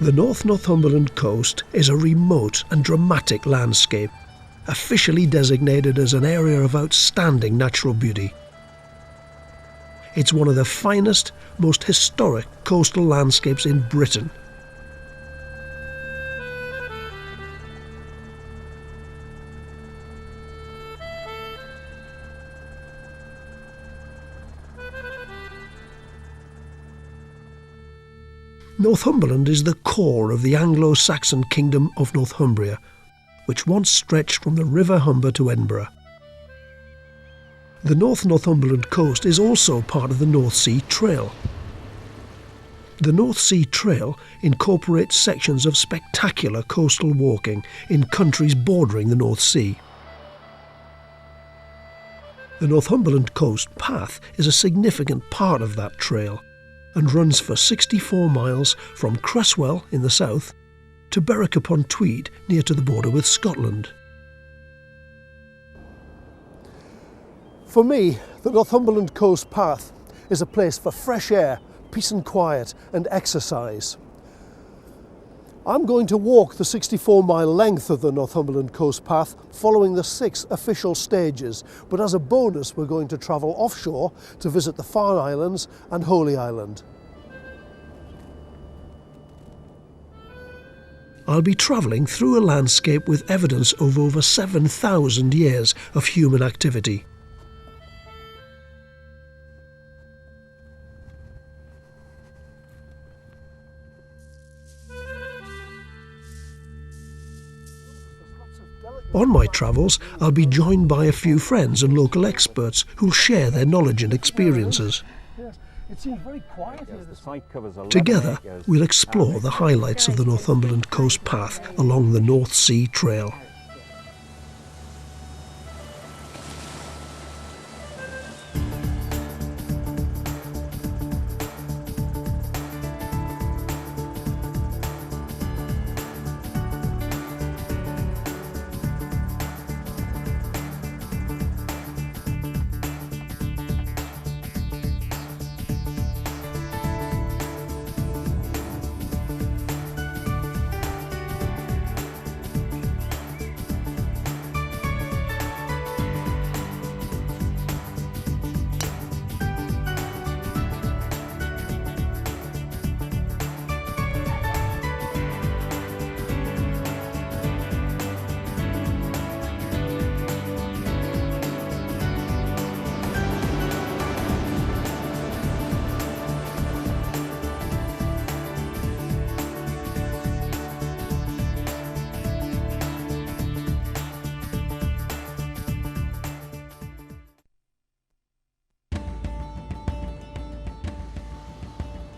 The North Northumberland coast is a remote and dramatic landscape, officially designated as an area of outstanding natural beauty. It's one of the finest, most historic coastal landscapes in Britain. Northumberland is the core of the Anglo-Saxon kingdom of Northumbria, which once stretched from the River Humber to Edinburgh. The North Northumberland coast is also part of the North Sea Trail. The North Sea Trail incorporates sections of spectacular coastal walking in countries bordering the North Sea. The Northumberland Coast Path is a significant part of that trail and runs for 64 miles from Cresswell in the south to Berwick upon Tweed near to the border with Scotland. For me, the Northumberland Coast Path is a place for fresh air, peace and quiet and exercise. I'm going to walk the 64-mile length of the Northumberland Coast Path following the 6 official stages, but as a bonus we're going to travel offshore to visit the Farne Islands and Holy Island. I'll be travelling through a landscape with evidence of over 7,000 years of human activity. On my travels, I'll be joined by a few friends and local experts who'll share their knowledge and experiences. Together, we'll explore the highlights of the Northumberland Coast Path along the North Sea Trail.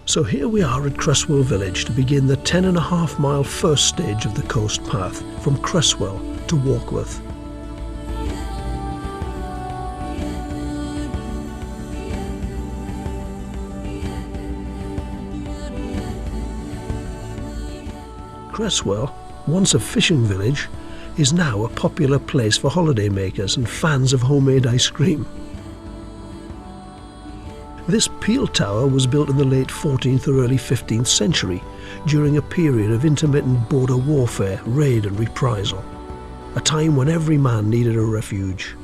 So here we are at Cresswell village to begin the 10.5-mile first stage of the coast path from Cresswell to Warkworth. Cresswell, once a fishing village, is now a popular place for holidaymakers and fans of homemade ice cream. This peel tower was built in the late 14th or early 15th century during a period of intermittent border warfare, raid and reprisal, a time when every man needed a refuge.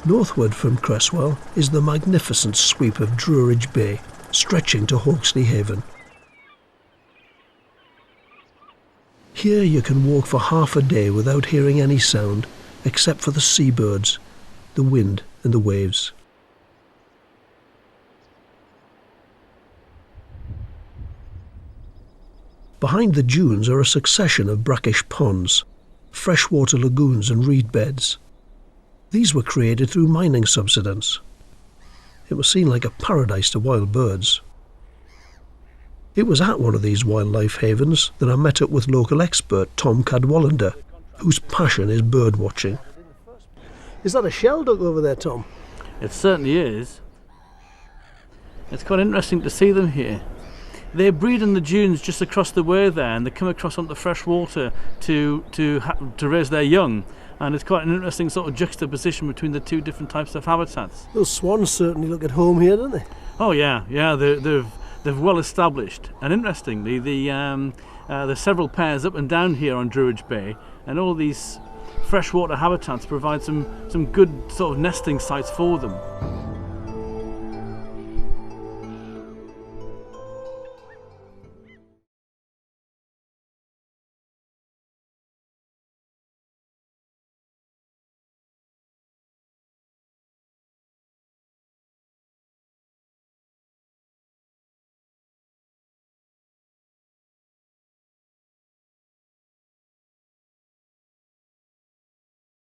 Northward from Cresswell is the magnificent sweep of Druridge Bay, stretching to Hawksley Haven. Here you can walk for half a day without hearing any sound except for the seabirds, the wind and the waves. Behind the dunes are a succession of brackish ponds, freshwater lagoons and reed beds. These were created through mining subsidence. It was seen like a paradise to wild birds. It was at one of these wildlife havens that I met up with local expert Tom Cadwallander, whose passion is bird watching. Is that a shell duck over there, Tom? It certainly is. It's quite interesting to see them here. They breed in the dunes just across the way there, and they come across onto the fresh water to raise their young. And it's quite an interesting sort of juxtaposition between the two different types of habitats. Those swans certainly look at home here, don't they? Oh yeah, they've they're well established. And interestingly, there's several pairs up and down here on Druridge Bay, and all these freshwater habitats provide some good sort of nesting sites for them.